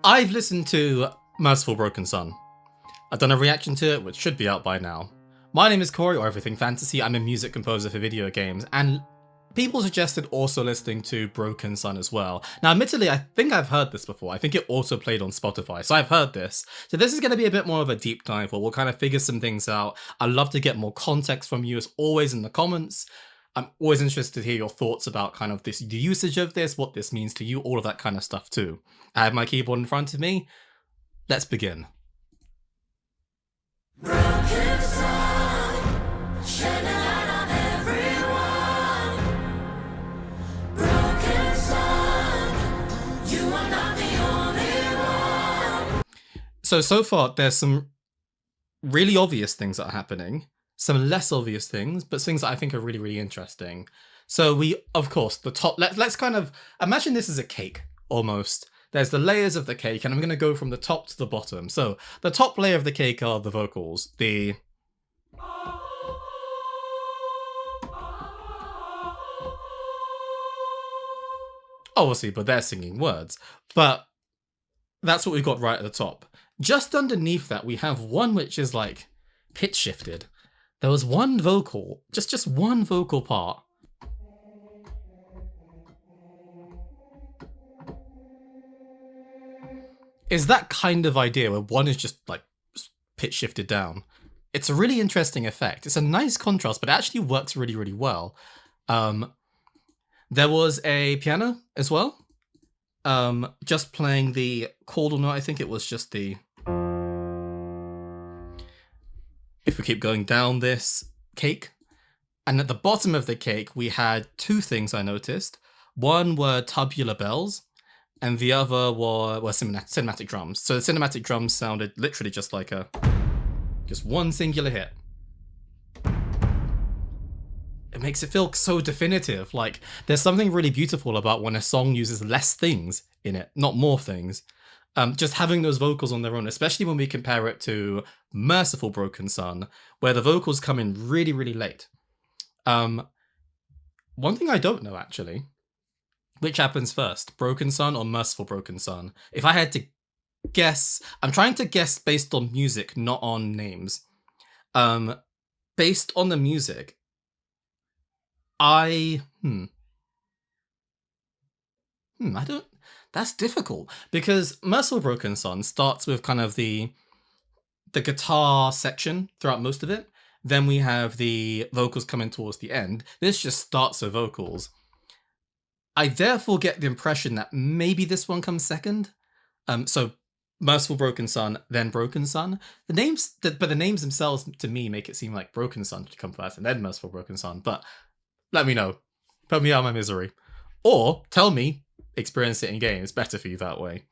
I've listened to Merciful Broken Sun. I've done a reaction to it, which should be out by now. My name is Corey, or Everything Fantasy. I'm a music composer for video games, and people suggested also listening to Broken Sun as well. Now, admittedly, I think I've heard this before. I think it also played on Spotify, so I've heard this. So this is going to be a bit more of a deep dive where we'll kind of figure some things out. I'd love to get more context from you, as always, in the comments. I'm always interested to hear your thoughts about kind of the usage of this, what this means to you, all of that kind of stuff too. I have my keyboard in front of me. Let's begin. Broken sun, shining light on everyone. Broken sun, you are not the only one. So far, there's some really obvious things that are happening, some less obvious things, but things that I think are really, really interesting. So of course, the top, let's kind of, imagine this is a cake, almost. There's the layers of the cake, and I'm going to go from the top to the bottom. So the top layer of the cake are the vocals, obviously, but they're singing words. But that's what we've got right at the top. Just underneath that, we have one which is like pitch shifted. There was one vocal, just one vocal part. Is that kind of idea where one is just like pitch shifted down. It's a really interesting effect. It's a nice contrast, but it actually works really, really well. There was a piano as well. Just playing the chordal note. I think it was just the... If we keep going down this cake. And at the bottom of the cake, we had two things I noticed. One were tubular bells, and the other were cinematic drums. So the cinematic drums sounded literally just like just one singular hit. It makes it feel so definitive. Like, there's something really beautiful about when a song uses less things in it, not more things. Just having those vocals on their own, especially when we compare it to Merciful Broken Sun, where the vocals come in really, really late. One thing I don't know, actually, which happens first, Broken Sun or Merciful Broken Sun? If I had to guess, I'm trying to guess based on music, not on names. Based on the music, I don't, that's difficult, because Merciful Broken Sun starts with kind of the guitar section throughout most of it. Then we have the vocals coming towards the end. This just starts with vocals. I therefore get the impression that maybe this one comes second. So Merciful Broken Sun, then Broken Sun. But the names themselves to me make it seem like Broken Sun should come first and then Merciful Broken Sun. But let me know. Put me out of my misery. Or tell me, experience it in game. It's better for you that way.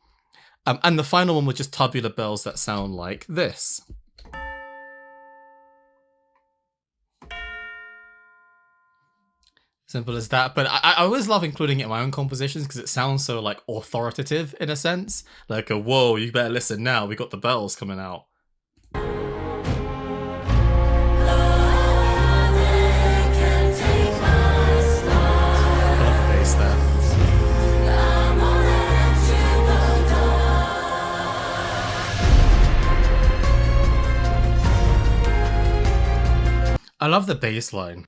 And the final one was just tubular bells that sound like this. Simple as that. But I always love including it in my own compositions because it sounds so like authoritative in a sense. Like whoa, you better listen now. We got the bells coming out. I love the bass line.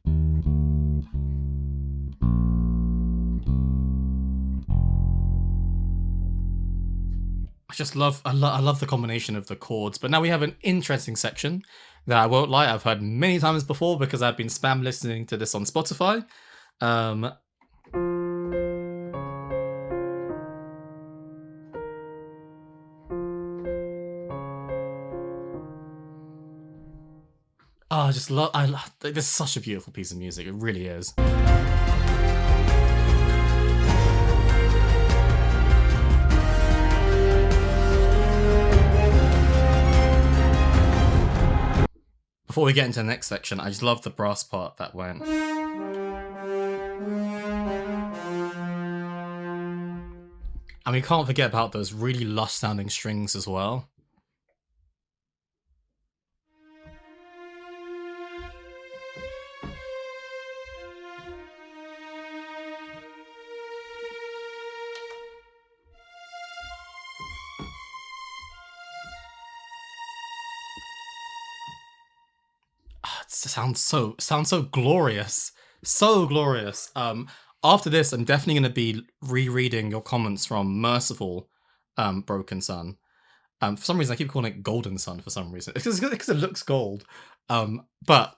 I love the combination of the chords. But now we have an interesting section that I won't lie, I've heard many times before because I've been spam listening to this on Spotify. This is such a beautiful piece of music. It really is. Before we get into the next section, I just love the brass part that went. And we can't forget about those really lush sounding strings as well. sounds so glorious. So glorious. After this, I'm definitely gonna be rereading your comments from Merciful Broken Sun. For some reason I keep calling it Golden Sun for some reason. Because it looks gold. But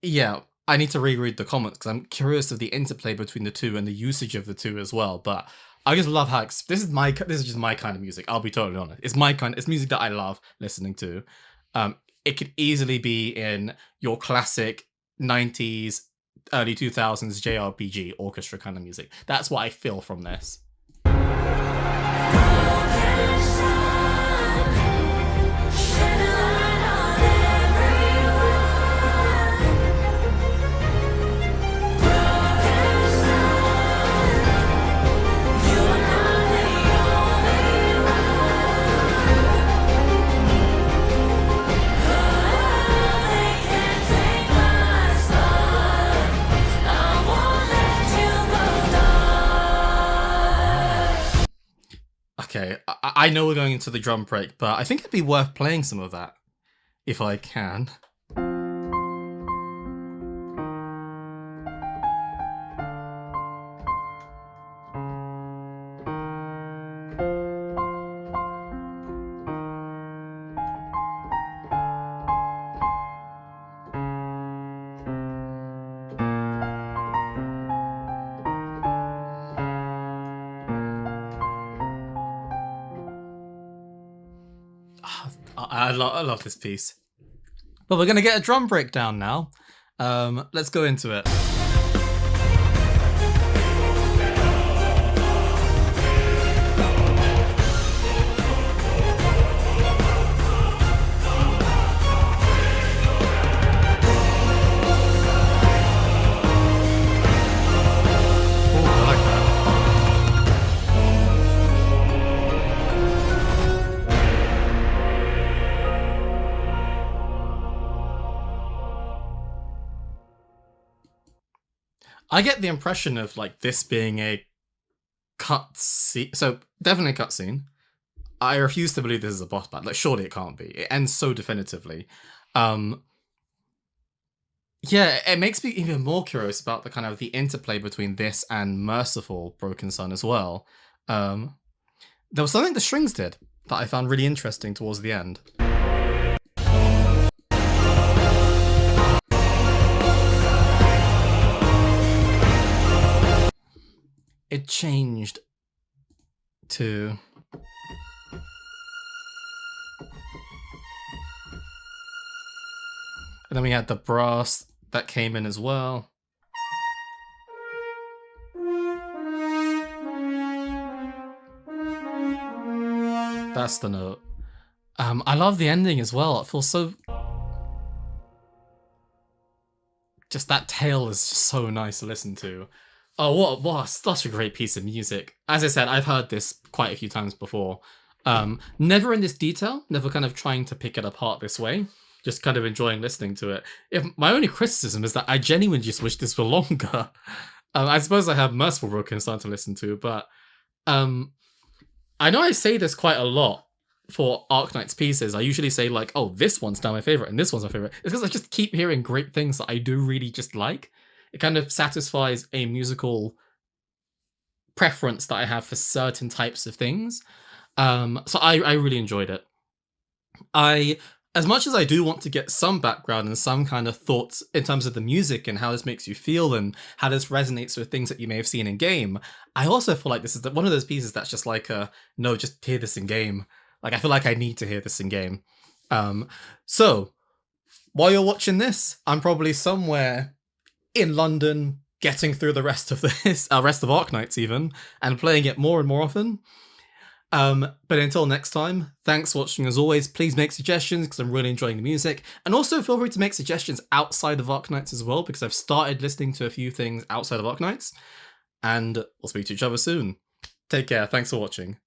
yeah, I need to reread the comments because I'm curious of the interplay between the two and the usage of the two as well. But I just love how this is just my kind of music. I'll be totally honest. It's music that I love listening to. It could easily be in your classic 90s, early 2000s JRPG orchestra kind of music. That's what I feel from this. Okay, I know we're going into the drum break, but I think it'd be worth playing some of that, if I can. I love this piece. But we're going to get a drum breakdown now. Let's go into it. I get the impression of like this being a cutscene. So definitely a cutscene. I refuse to believe this is a boss battle. Like surely it can't be. It ends so definitively. Yeah, it makes me even more curious about the kind of the interplay between this and Merciful Broken Sun as well. There was something the strings did that I found really interesting towards the end. It changed to... And then we had the brass that came in as well. That's the note. I love the ending as well. It feels so... Just that tail is just so nice to listen to. Oh, what such a great piece of music. As I said, I've heard this quite a few times before. Never in this detail, never kind of trying to pick it apart this way. Just kind of enjoying listening to it. My only criticism is that I genuinely just wish this were longer. I suppose I have Merciful Broken Sun to listen to, but I know I say this quite a lot for Arknights pieces. I usually say like, oh, this one's now my favorite and this one's my favorite. It's because I just keep hearing great things that I do really just like. It kind of satisfies a musical preference that I have for certain types of things. So I really enjoyed it. As much as I do want to get some background and some kind of thoughts in terms of the music and how this makes you feel and how this resonates with things that you may have seen in game, I also feel like this is one of those pieces that's just like, no, just hear this in game. Like, I feel like I need to hear this in game. So, while you're watching this, I'm probably somewhere in London getting through the rest of this, rest of Arknights even, and playing it more and more often. But until next time, thanks for watching as always. Please make suggestions because I'm really enjoying the music. And also feel free to make suggestions outside of Arknights as well, because I've started listening to a few things outside of Arknights. And we'll speak to each other soon. Take care. Thanks for watching.